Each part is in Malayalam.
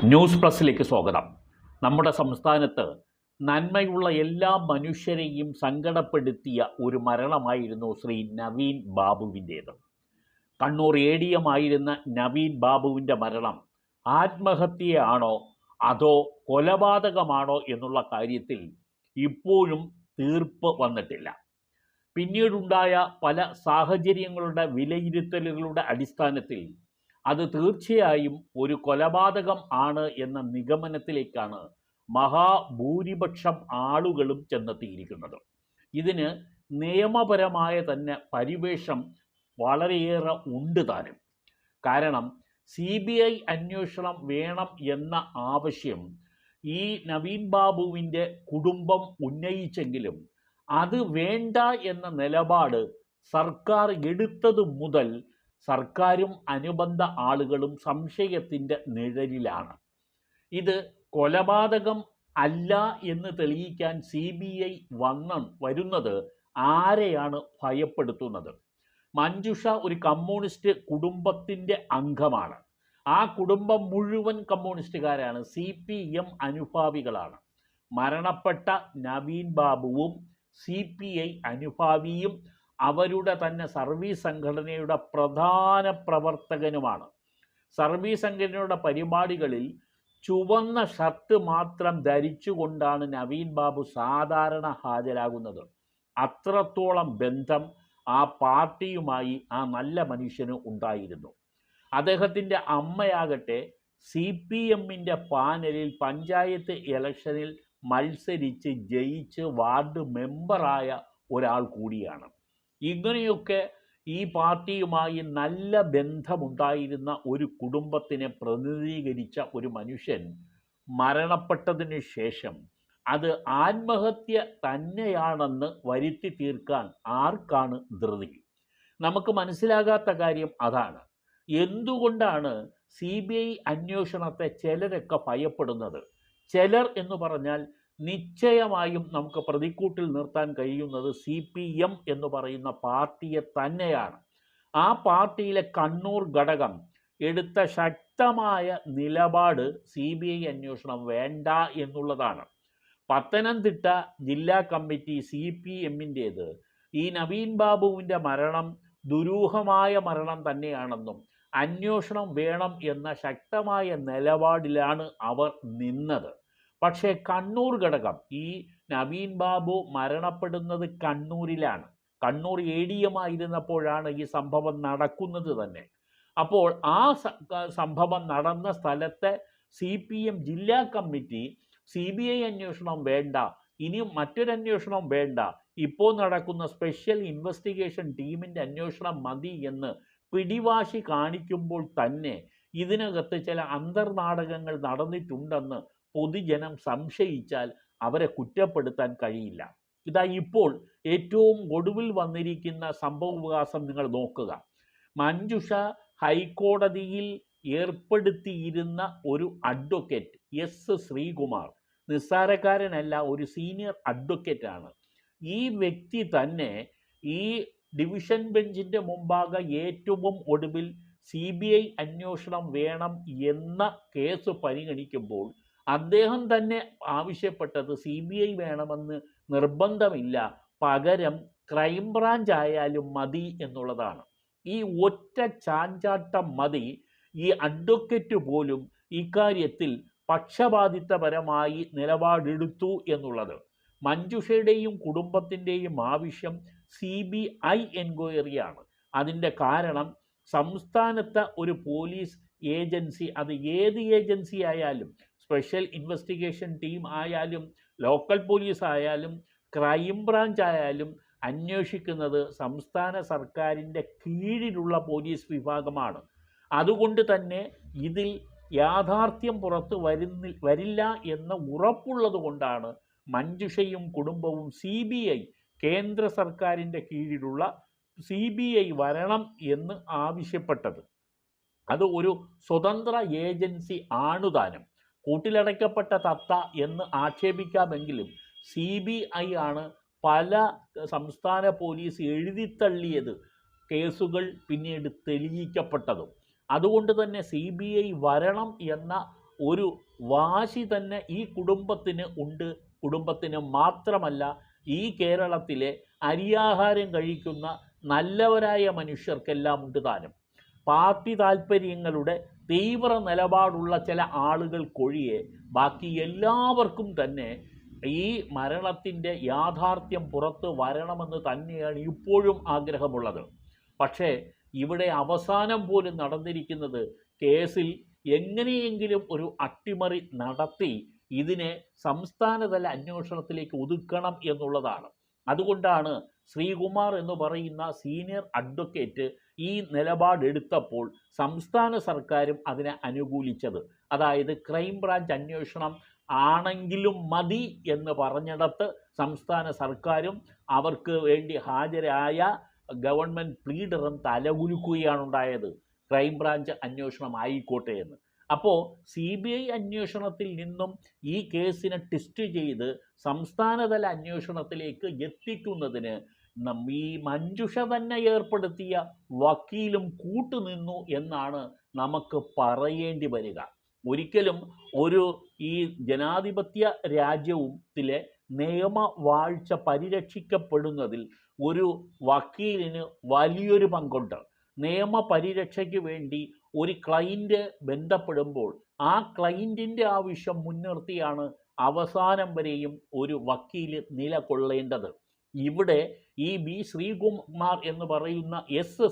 ന്യൂസ് പ്ലസിലേക്ക് സ്വാഗതം. നമ്മുടെ സംസ്ഥാനത്ത് നന്മയുള്ള എല്ലാ മനുഷ്യരെയും സങ്കടപ്പെടുത്തിയ ഒരു മരണമായിരുന്നു ശ്രീ നവീൻ ബാബുവിൻ്റേത്. കണ്ണൂർ ADM ആയിരുന്ന നവീൻ ബാബുവിൻ്റെ മരണം ആത്മഹത്യയാണോ അതോ കൊലപാതകമാണോ എന്നുള്ള കാര്യത്തിൽ ഇപ്പോഴും തീർപ്പ് വന്നിട്ടില്ല. പിന്നീടുണ്ടായ പല സാഹചര്യങ്ങളുടെ വിലയിരുത്തലുകളുടെ അടിസ്ഥാനത്തിൽ അത് തീർച്ചയായും ഒരു കൊലപാതകം ആണ് എന്ന നിഗമനത്തിലേക്കാണ് മഹാഭൂരിപക്ഷം ആളുകളും ചെന്നെത്തിയിരിക്കുന്നത്. ഇതിന് നിയമപരമായ തന്നെ പരിവേഷം വളരെയേറെ ഉണ്ട് താനും. കാരണം CBI അന്വേഷണം വേണം എന്ന ആവശ്യം ഈ നവീൻ ബാബുവിൻ്റെ കുടുംബം ഉന്നയിച്ചെങ്കിലും അത് വേണ്ട എന്ന നിലപാട് സർക്കാർ എടുത്തതു മുതൽ സർക്കാരും അനുബന്ധ ആളുകളും സംശയത്തിൻ്റെ നിഴലിലാണ്. ഇത് കൊലപാതകം അല്ല എന്ന് തെളിയിക്കാൻ CBI വരുന്നത് ആരെയാണ് ഭയപ്പെടുത്തുന്നത്? മഞ്ജുഷ ഒരു കമ്മ്യൂണിസ്റ്റ് കുടുംബത്തിൻ്റെ അംഗമാണ്. ആ കുടുംബം മുഴുവൻ കമ്മ്യൂണിസ്റ്റുകാരാണ്, CPM അനുഭാവികളാണ്. മരണപ്പെട്ട നവീൻ ബാബുവും CPI അനുഭാവിയും അവരുടെ തന്നെ സർവീസ് സംഘടനയുടെ പ്രധാന പ്രവർത്തകനുമാണ്. സർവീസ് സംഘടനയുടെ പരിപാടികളിൽ ചുവന്ന ഷർട്ട് മാത്രം ധരിച്ചുകൊണ്ടാണ് നവീൻ ബാബു സാധാരണ ഹാജരാകുന്നത്. അത്രത്തോളം ബന്ധം ആ പാർട്ടിയുമായി ആ നല്ല മനുഷ്യന് ഉണ്ടായിരുന്നു. അദ്ദേഹത്തിൻ്റെ അമ്മയാകട്ടെ CPMൻ്റെ പാനലിൽ പഞ്ചായത്ത് ഇലക്ഷനിൽ മത്സരിച്ച് ജയിച്ച് വാർഡ് മെമ്പറായ ഒരാൾ കൂടിയാണ്. ഇങ്ങനെയൊക്കെ ഈ പാർട്ടിയുമായി നല്ല ബന്ധമുണ്ടായിരുന്ന ഒരു കുടുംബത്തിനെ പ്രതിനിധീകരിച്ച ഒരു മനുഷ്യൻ മരണപ്പെട്ടതിന് ശേഷം അത് ആത്മഹത്യ തന്നെയാണെന്ന് വരുത്തി തീർക്കാൻ ആർക്കാണ് ധൃതി? നമുക്ക് മനസ്സിലാകാത്ത കാര്യം അതാണ്. എന്തുകൊണ്ടാണ് CBI അന്വേഷണത്തെ ചിലരൊക്കെ ഭയപ്പെടുന്നത്? ചിലർ എന്ന് പറഞ്ഞാൽ നിശ്ചയമായും നമുക്ക് പ്രതിക്കൂട്ടിൽ നിർത്താൻ കഴിയുന്നത് CPM എന്ന് പറയുന്ന പാർട്ടിയെ തന്നെയാണ്. ആ പാർട്ടിയിലെ കണ്ണൂർ ഘടകം എടുത്ത ശക്തമായ നിലപാട് CBI അന്വേഷണം വേണ്ട എന്നുള്ളതാണ്. പത്തനംതിട്ട ജില്ലാ കമ്മിറ്റി CPMൻ്റേത് ഈ നവീൻ ബാബുവിൻ്റെ മരണം ദുരൂഹമായ മരണം തന്നെയാണെന്നും അന്വേഷണം വേണം എന്ന ശക്തമായ നിലപാടിലാണ് അവർ നിന്നത്. പക്ഷേ കണ്ണൂർ ഘടകം, ഈ നവീൻ ബാബു മരണപ്പെടുന്നത് കണ്ണൂരിലാണ്. കണ്ണൂർ ADM ആയിരുന്നപ്പോഴാണ് ഈ സംഭവം നടക്കുന്നത് തന്നെ. അപ്പോൾ ആ സംഭവം നടന്ന സ്ഥലത്തെ CPM ജില്ലാ കമ്മിറ്റി CBI അന്വേഷണം വേണ്ട, ഇനി മറ്റൊരന്വേഷണം വേണ്ട, ഇപ്പോൾ നടക്കുന്ന സ്പെഷ്യൽ ഇൻവെസ്റ്റിഗേഷൻ ടീമിൻ്റെ അന്വേഷണം മതി എന്ന് പിടിവാശി കാണിക്കുമ്പോൾ തന്നെ ഇതിനകത്ത് ചില അന്തർനാടകങ്ങൾ നടന്നിട്ടുണ്ടെന്ന് പൊതുജനം സംശയിച്ചാൽ അവരെ കുറ്റപ്പെടുത്താൻ കഴിയില്ല. ഇതാ ഇപ്പോൾ ഏറ്റവും ഒടുവിൽ വന്നിരിക്കുന്ന സംഭവവികാസം നിങ്ങൾ നോക്കുക. മഞ്ജുഷ ഹൈക്കോടതിയിൽ ഏർപ്പെടുത്തിയിരുന്ന ഒരു അഡ്വക്കേറ്റ് S ശ്രീകുമാർ നിസ്സാരക്കാരനല്ല, ഒരു സീനിയർ അഡ്വക്കേറ്റാണ്. ഈ വ്യക്തി തന്നെ ഈ ഡിവിഷൻ ബെഞ്ചിൻ്റെ മുമ്പാകെ ഏറ്റവും ഒടുവിൽ CBI അന്വേഷണം വേണം എന്ന കേസ് പരിഗണിക്കുമ്പോൾ അദ്ദേഹം തന്നെ ആവശ്യപ്പെട്ടത് CBI വേണമെന്ന് നിർബന്ധമില്ല, പകരം ക്രൈംബ്രാഞ്ച് ആയാലും മതി എന്നുള്ളതാണ്. ഈ ഒറ്റ ചാഞ്ചാട്ടം മതി. ഈ അഡ്വക്കേറ്റ് പോലും ഇക്കാര്യത്തിൽ പക്ഷപാതിത്വപരമായി നിലപാടെടുത്തു എന്നുള്ളത്. മഞ്ജുഷയുടെയും കുടുംബത്തിൻ്റെയും ആവശ്യം CBI എൻക്വയറിയാണ്. അതിൻ്റെ കാരണം സംസ്ഥാനത്തെ ഒരു പോലീസ് ഏജൻസി, അത് ഏത് ഏജൻസി ആയാലും, സ്പെഷ്യൽ ഇൻവെസ്റ്റിഗേഷൻ ടീം ആയാലും ലോക്കൽ പോലീസ് ആയാലും ക്രൈംബ്രാഞ്ച് ആയാലും അന്വേഷിക്കുന്നത് സംസ്ഥാന സർക്കാരിൻ്റെ കീഴിലുള്ള പോലീസ് വിഭാഗമാണ്. അതുകൊണ്ട് തന്നെ ഇതിൽ യാഥാർത്ഥ്യം പുറത്ത് വരില്ല എന്ന് ഉറപ്പുള്ളത് കൊണ്ടാണ് മഞ്ജുഷയും കുടുംബവും CBI, കേന്ദ്ര സർക്കാരിൻ്റെ കീഴിലുള്ള CBI വരണം എന്ന് ആവശ്യപ്പെട്ടത്. അത് ഒരു സ്വതന്ത്ര ഏജൻസി ആണുതാനും. കൂട്ടിലടയ്ക്കപ്പെട്ട തത്ത എന്ന് ആക്ഷേപിക്കാമെങ്കിലും CBI ആണ് പല സംസ്ഥാന പോലീസ് എഴുതിത്തള്ളിയത് കേസുകൾ പിന്നീട് തെളിയിക്കപ്പെട്ടതും. അതുകൊണ്ട് തന്നെ CBI വരണം എന്ന ഒരു വാശി തന്നെ ഈ കുടുംബത്തിന് ഉണ്ട്. കുടുംബത്തിന് മാത്രമല്ല, ഈ കേരളത്തിലെ അരിയാഹാരം കഴിക്കുന്ന നല്ലവരായ മനുഷ്യർക്കെല്ലാം ഉണ്ട് താനും. പാർട്ടി താൽപ്പര്യങ്ങളുടെ തീവ്ര നിലപാടുള്ള ചില ആളുകൾക്കൊഴിയെ ബാക്കി എല്ലാവർക്കും തന്നെ ഈ മരണത്തിൻ്റെ യാഥാർത്ഥ്യം പുറത്ത് വരണമെന്ന് തന്നെയാണ് ഇപ്പോഴും ആഗ്രഹമുള്ളത്. പക്ഷേ ഇവിടെ അവസാനം പോലും നടന്നിരിക്കുന്നത് കേസിൽ എങ്ങനെയെങ്കിലും ഒരു അട്ടിമറി നടത്തി ഇതിനെ സംസ്ഥാനതല അന്വേഷണത്തിലേക്ക് ഒതുക്കണം എന്നുള്ളതാണ്. അതുകൊണ്ടാണ് ശ്രീകുമാർ എന്ന് പറയുന്ന സീനിയർ അഡ്വക്കേറ്റ് ഈ നിലപാടെടുത്തപ്പോൾ സംസ്ഥാന സർക്കാരും അതിനെ അനുകൂലിച്ചത്. അതായത് ക്രൈംബ്രാഞ്ച് അന്വേഷണം ആണെങ്കിലും മതി എന്ന് പറഞ്ഞിടത്ത് സംസ്ഥാന സർക്കാരും അവർക്ക് വേണ്ടി ഹാജരായ ഗവൺമെൻറ് പ്ലീഡറും തലകുലുക്കുകയാണ് ഉണ്ടായത്. ക്രൈംബ്രാഞ്ച് അന്വേഷണം ആയിക്കോട്ടെ എന്ന്. അപ്പോൾ CBI അന്വേഷണത്തിൽ നിന്നും ഈ കേസിനെ ട്വിസ്റ്റ് ചെയ്ത് സംസ്ഥാനതല അന്വേഷണത്തിലേക്ക് എത്തിക്കുന്നതിന് ഈ മഞ്ജുഷ തന്നെ ഏർപ്പെടുത്തിയ വക്കീലും കൂട്ടുനിന്നു എന്നാണ് നമുക്ക് പറയേണ്ടി വരിക. ഒരിക്കലും ഈ ജനാധിപത്യ രാജ്യത്തിലെ നിയമവാഴ്ച പരിരക്ഷിക്കപ്പെടുന്നതിൽ ഒരു വക്കീലിന് വലിയൊരു പങ്കുണ്ട്. നിയമപരിരക്ഷയ്ക്ക് വേണ്ടി ഒരു ക്ലയൻറ്റ് ബന്ധപ്പെടുമ്പോൾ ആ ക്ലയൻറ്റിൻ്റെ ആവശ്യം മുൻനിർത്തിയാണ് അവസാനം വരെയും ഒരു വക്കീൽ നിലകൊള്ളേണ്ടത്. ഇവിടെ ഈ ശ്രീകുമാർ എന്ന് പറയുന്ന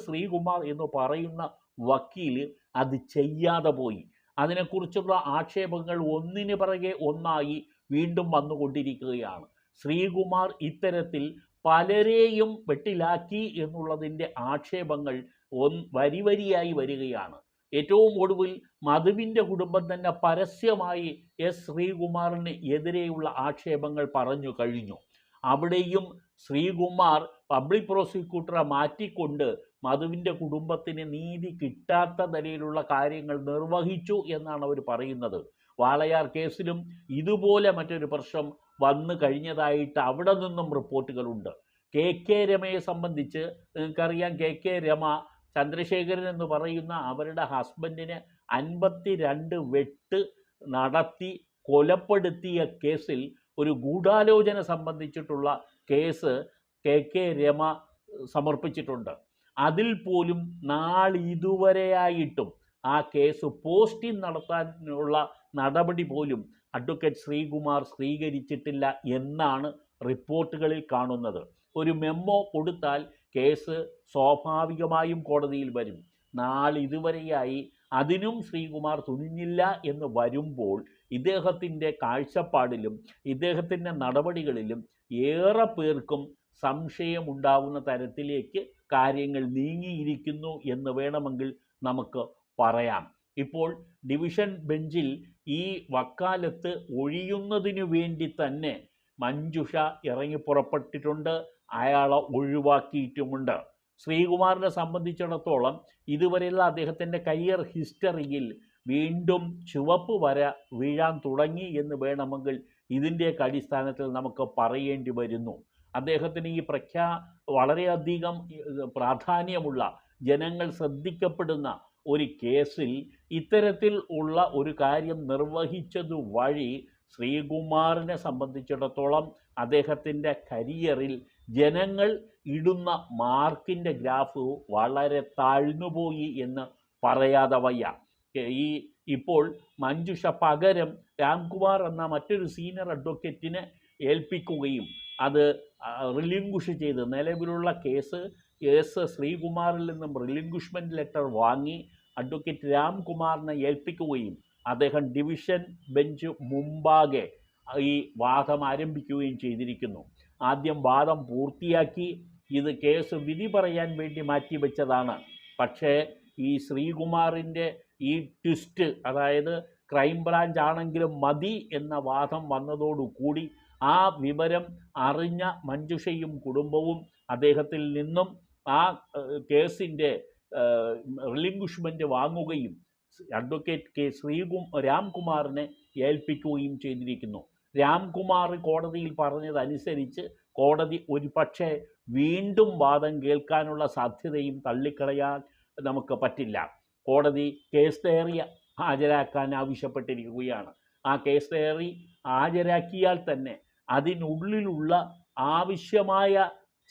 ശ്രീകുമാർ എന്ന് പറയുന്ന വക്കീൽ അത് ചെയ്യാതെ പോയി. അതിനെക്കുറിച്ചുള്ള ആക്ഷേപങ്ങൾ ഒന്നിന് പിറകെ ഒന്നായി വീണ്ടും വന്നുകൊണ്ടിരിക്കുകയാണ്. ശ്രീകുമാർ ഇത്തരത്തിൽ പലരെയും വെട്ടിലാക്കി എന്നുള്ളതിൻ്റെ ആക്ഷേപങ്ങൾ വരിവരിയായി വരികയാണ്. ഏറ്റവും ഒടുവിൽ മധുവിൻ്റെ കുടുംബം തന്നെ പരസ്യമായി ശ്രീകുമാറിന് എതിരെയുള്ള ആക്ഷേപങ്ങൾ പറഞ്ഞു കഴിഞ്ഞു. അവിടെയും ശ്രീകുമാർ പബ്ലിക് പ്രോസിക്യൂട്ടറെ മാറ്റിക്കൊണ്ട് മധുവിൻ്റെ കുടുംബത്തിന് നീതി കിട്ടാത്ത നിലയിലുള്ള കാര്യങ്ങൾ നിർവഹിച്ചു എന്നാണ് അവർ പറയുന്നത്. വാളയാർ കേസിലും ഇതുപോലെ മറ്റൊരു പ്രശ്നം വന്നു കഴിഞ്ഞതായിട്ട് അവിടെ നിന്നും റിപ്പോർട്ടുകളുണ്ട്. KK രമയെ സംബന്ധിച്ച് നിങ്ങൾക്കറിയാം, KK രമ ചന്ദ്രശേഖരൻ എന്ന് പറയുന്ന അവരുടെ ഹസ്ബൻഡിനെ 52 വെട്ട് നടത്തി കൊലപ്പെടുത്തിയ കേസിൽ ഒരു ഗൂഢാലോചന സംബന്ധിച്ചിട്ടുള്ള കേസ് KK രമ സമർപ്പിച്ചിട്ടുണ്ട്. അതിൽ പോലും നാളിതുവരെയായിട്ടും ആ കേസ് പോസ്റ്റിംഗ് നടത്താനുള്ള നടപടി പോലും അഡ്വക്കേറ്റ് ശ്രീകുമാർ സ്വീകരിച്ചിട്ടില്ല എന്നാണ് റിപ്പോർട്ടുകളിൽ കാണുന്നത്. ഒരു മെമ്മോ കൊടുത്താൽ കേസ് സ്വാഭാവികമായും കോടതിയിൽ വരും. നാളിതുവരെയായി അതിനും ശ്രീകുമാർ തുനിഞ്ഞില്ല എന്ന് വരുമ്പോൾ ഇദ്ദേഹത്തിൻ്റെ കാഴ്ചപ്പാടിലും ഇദ്ദേഹത്തിൻ്റെ നടപടികളിലും ഏറെ പേർക്കും സംശയമുണ്ടാവുന്ന തരത്തിലേക്ക് കാര്യങ്ങൾ നീങ്ങിയിരിക്കുന്നു എന്ന് വേണമെങ്കിൽ നമുക്ക് പറയാം. ഇപ്പോൾ ഡിവിഷൻ ബെഞ്ചിൽ ഈ വക്കാലത്ത് ഒഴിയുന്നതിനു വേണ്ടി തന്നെ മഞ്ജുഷ ഇറങ്ങി പുറപ്പെട്ടിട്ടുണ്ട്, അയാളെ ഒഴിവാക്കിയിട്ടുമുണ്ട്. ശ്രീകുമാറിനെ സംബന്ധിച്ചിടത്തോളം ഇതുവരെയുള്ള അദ്ദേഹത്തിൻ്റെ കരിയർ ഹിസ്റ്ററിയിൽ വീണ്ടും ചുവപ്പ് വര വീഴാൻ തുടങ്ങി എന്ന് വേണമെങ്കിൽ ഇതിൻ്റെയൊക്കെ അടിസ്ഥാനത്തിൽ നമുക്ക് പറയേണ്ടി വരുന്നു. അദ്ദേഹത്തിന് ഈ വളരെയധികം പ്രാധാന്യമുള്ള ജനങ്ങൾ ശ്രദ്ധിക്കപ്പെടുന്ന ഒരു കേസിൽ ഇത്തരത്തിൽ ഉള്ള ഒരു കാര്യം നിർവഹിച്ചതു വഴി ശ്രീകുമാറിനെ സംബന്ധിച്ചിടത്തോളം അദ്ദേഹത്തിൻ്റെ കരിയറിൽ ജനങ്ങൾ ഇടുന്ന മാർക്കിൻ്റെ ഗ്രാഫ് വളരെ താഴ്ന്നുപോയി എന്ന് പറയാതെ വയ്യ. ഇപ്പോൾ മഞ്ജുഷ പകരം രാംകുമാർ എന്ന മറ്റൊരു സീനിയർ അഡ്വക്കേറ്റിനെ ഏൽപ്പിക്കുകയും അത് റിലിംഗ്വിഷ് ചെയ്ത് നിലവിലുള്ള കേസ് ശ്രീകുമാറിൽ നിന്നും റിലിംഗ്വിഷ്മെൻറ്റ് ലെറ്റർ വാങ്ങി അഡ്വക്കേറ്റ് രാംകുമാറിനെ ഏൽപ്പിക്കുകയും അദ്ദേഹം ഡിവിഷൻ ബെഞ്ച് മുമ്പാകെ ഈ വാദം ആരംഭിക്കുകയും ചെയ്തിരിക്കുന്നു. ആദ്യം വാദം പൂർത്തിയാക്കി. ഇത് കേസ് വിധി പറയാൻ വേണ്ടി മാറ്റിവെച്ചതാണ്. പക്ഷേ ഈ ശ്രീകുമാറിൻ്റെ ഈ ട്വിസ്റ്റ്, അതായത് ക്രൈംബ്രാഞ്ച് ആണെങ്കിലും മതി എന്ന വാദം വന്നതോടുകൂടി ആ വിവരം അറിഞ്ഞ മഞ്ജുഷയും കുടുംബവും അദ്ദേഹത്തിൽ നിന്നും ആ കേസിൻ്റെ റിലിംഗ്വിഷ്മെൻറ്റ് വാങ്ങുകയും അഡ്വക്കേറ്റ് രാംകുമാറിനെ ഏൽപ്പിക്കുകയും ചെയ്തിരിക്കുന്നു. രാംകുമാർ കോടതിയിൽ പറഞ്ഞതനുസരിച്ച് കോടതി ഒരുപക്ഷെ വീണ്ടും വാദം കേൾക്കാനുള്ള സാധ്യതയും തള്ളിക്കളയാൻ നമുക്ക് പറ്റില്ല. കോടതി കേസ് ഡയറി ഹാജരാക്കാൻ ആവശ്യപ്പെട്ടിരിക്കുകയാണ്. ആ കേസ് ഡയറി ഹാജരാക്കിയാൽ തന്നെ അതിനുള്ളിലുള്ള ആവശ്യമായ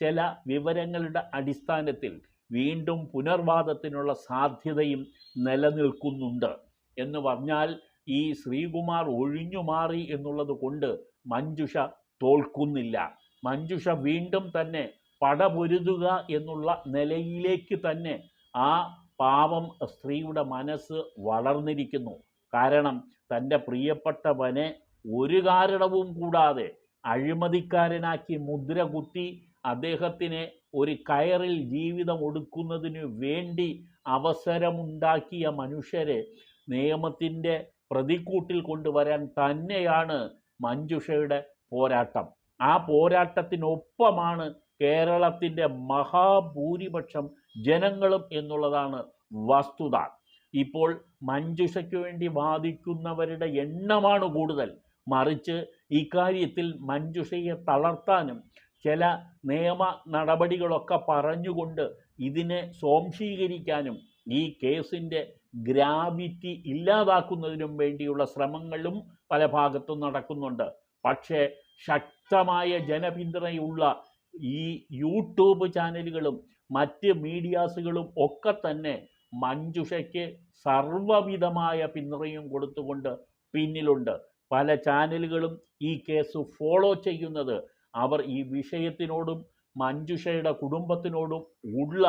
ചില വിവരങ്ങളുടെ അടിസ്ഥാനത്തിൽ വീണ്ടും പുനർവാദത്തിനുള്ള സാധ്യതയും നിലനിൽക്കുന്നുണ്ട്. എന്ന് പറഞ്ഞാൽ ഈ ശ്രീകുമാർ ഒഴിഞ്ഞു മാറി എന്നുള്ളത് കൊണ്ട് മഞ്ജുഷ തോൽക്കുന്നില്ല. മഞ്ജുഷ വീണ്ടും തന്നെ പടപൊരുതുക എന്നുള്ള നിലയിലേക്ക് തന്നെ ആ പാവം സ്ത്രീയുടെ മനസ്സ് വളർന്നിരിക്കുന്നു. കാരണം തൻ്റെ പ്രിയപ്പെട്ടവനെ ഒരു കാരണവും കൂടാതെ അഴിമതിക്കാരനാക്കി മുദ്ര കുത്തി അദ്ദേഹത്തിന് ഒരു കയറിൽ ജീവിതം ഒടുക്കുന്നതിന് വേണ്ടി അവസരമുണ്ടാക്കിയ മനുഷ്യരെ നിയമത്തിൻ്റെ പ്രതിക്കൂട്ടിൽ കൊണ്ടുവരാൻ തന്നെയാണ് മഞ്ജുഷയുടെ പോരാട്ടം. ആ പോരാട്ടത്തിനൊപ്പമാണ് കേരളത്തിൻ്റെ മഹാഭൂരിപക്ഷം ജനങ്ങളും എന്നുള്ളതാണ് വസ്തുത. ഇപ്പോൾ മഞ്ജുഷയ്ക്ക് വേണ്ടി വാദിക്കുന്നവരുടെ എണ്ണമാണ് കൂടുതൽ. മറിച്ച് ഇക്കാര്യത്തിൽ മഞ്ജുഷയെ തളർത്താനും ചില നിയമ നടപടികളൊക്കെ പറഞ്ഞുകൊണ്ട് ഇതിനെ സ്വാംശീകരിക്കാനും ഈ കേസിൻ്റെ ഗ്രാവിറ്റി ഇല്ലാതാക്കുന്നതിനും വേണ്ടിയുള്ള ശ്രമങ്ങളും പല ഭാഗത്തും നടക്കുന്നുണ്ട്. പക്ഷേ ശക്തമായ ജനപിന്തുണയുള്ള ഈ യൂട്യൂബ് ചാനലുകളും മറ്റ് മീഡിയാസുകളും ഒക്കെ തന്നെ മഞ്ജുഷയ്ക്ക് സർവ്വവിധമായ പിന്തുണയും കൊടുത്തുകൊണ്ട് പിന്നിലുണ്ട്. പല ചാനലുകളും ഈ കേസ് ഫോളോ ചെയ്യുന്നത് അവർ ഈ വിഷയത്തിനോടും മഞ്ജുഷയുടെ കുടുംബത്തിനോടും ഉള്ള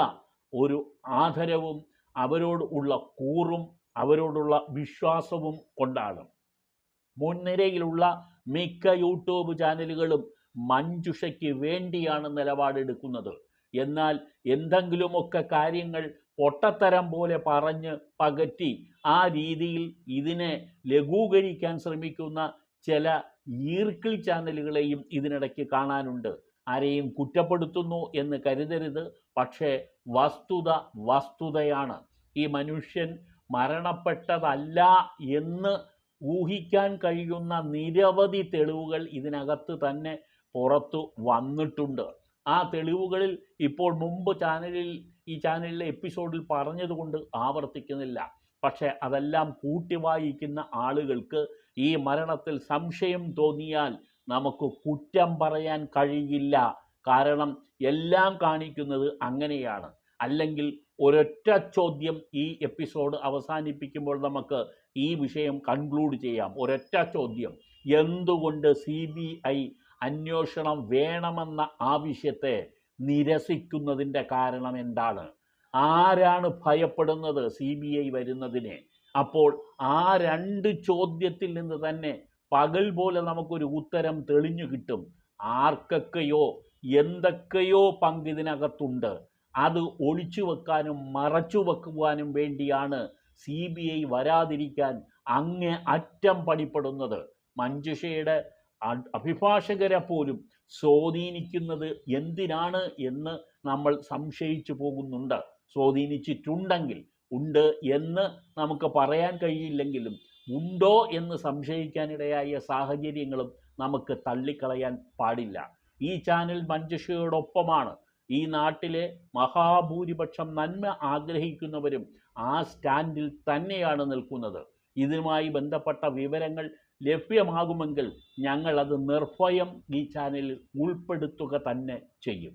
ഒരു ആദരവും അവരോട് ഉള്ള കൂറും അവരോടുള്ള വിശ്വാസവും കൊണ്ടാണ്. മുൻനിരയിലുള്ള മിക്ക യൂട്യൂബ് ചാനലുകളും മഞ്ജുഷയ്ക്ക് വേണ്ടിയാണ് നിലപാടെടുക്കുന്നത്. എന്നാൽ എന്തെങ്കിലുമൊക്കെ കാര്യങ്ങൾ പൊട്ടത്തരം പോലെ പറഞ്ഞ് പകറ്റി ആ രീതിയിൽ ഇതിനെ ലഘൂകരിക്കാൻ ശ്രമിക്കുന്ന ചില ഈർക്കിൾ ചാനലുകളെയും ഇതിനിടയ്ക്ക് കാണാനുണ്ട്. ആരെയും കുറ്റപ്പെടുത്തുന്നു എന്ന് കരുതരുത്. പക്ഷേ വസ്തുതയാണ്. ഈ മനുഷ്യൻ മരണപ്പെട്ടതല്ല എന്ന് ഊഹിക്കാൻ കഴിയുന്ന നിരവധി തെളിവുകൾ ഇതിനകത്ത് തന്നെ പുറത്തു വന്നിട്ടുണ്ട്. ആ തെളിവുകളിൽ ഇപ്പോൾ മുമ്പ് ഈ ചാനലിലെ എപ്പിസോഡിൽ പറഞ്ഞതുകൊണ്ട് ആവർത്തിക്കുന്നില്ല. പക്ഷേ അതെല്ലാം കൂട്ടി വായിക്കുന്ന ആളുകൾക്ക് ഈ മരണത്തിൽ സംശയം തോന്നിയാൽ നമുക്ക് കുറ്റം പറയാൻ കഴിയില്ല. കാരണം എല്ലാം കാണിക്കുന്നത് അങ്ങനെയാണ്. അല്ലെങ്കിൽ ഒരൊറ്റ ചോദ്യം ഈ എപ്പിസോഡ് അവസാനിപ്പിക്കുമ്പോൾ നമുക്ക് ഈ വിഷയം കൺക്ലൂഡ് ചെയ്യാം. ഒരൊറ്റ ചോദ്യം: എന്തുകൊണ്ട് CBI അന്വേഷണം വേണമെന്ന ആവശ്യത്തെ നിരസിക്കുന്നതിൻ്റെ കാരണം എന്താണ്? ആരാണ് ഭയപ്പെടുന്നത് CBI വരുന്നതിനെ? അപ്പോൾ ആ രണ്ട് ചോദ്യത്തിൽ നിന്ന് തന്നെ പകൽ പോലെ നമുക്കൊരു ഉത്തരം തെളിഞ്ഞു കിട്ടും. ആർക്കൊക്കെയോ എന്തൊക്കെയോ പങ്കിതിനകത്തുണ്ട്. അത് ഒളിച്ചു വെക്കാനും മറച്ചു വെക്കുവാനും വേണ്ടിയാണ് CBI വരാതിരിക്കാൻ അങ്ങേ അറ്റം പണിപ്പെടുന്നത്. മഞ്ജുഷയുടെ അഭിഭാഷകരെ പോലും സ്വാധീനിക്കുന്നത് എന്തിനാണ് എന്ന് നമ്മൾ സംശയിച്ചു പോകുന്നുണ്ട്. സ്വാധീനിച്ചിട്ടുണ്ടെങ്കിൽ, ഉണ്ട് എന്ന് നമുക്ക് പറയാൻ കഴിയില്ലെങ്കിലും ഉണ്ടോ എന്ന് സംശയിക്കാനിടയായ സാഹചര്യങ്ങളും നമുക്ക് തള്ളിക്കളയാൻ പാടില്ല. ഈ ചാനൽ മഞ്ജുഷയോടൊപ്പമാണ്. ഈ നാട്ടിലെ മഹാഭൂരിപക്ഷം നന്മ ആഗ്രഹിക്കുന്നവരും ആ സ്റ്റാൻഡിൽ തന്നെയാണ് നിൽക്കുന്നത്. ഇതുമായി ബന്ധപ്പെട്ട വിവരങ്ങൾ ലഭ്യമാകുമെങ്കിൽ ഞങ്ങൾ അത് നിർഭയം ഈ ചാനലിൽ ഉൾപ്പെടുത്തുക തന്നെ ചെയ്യും.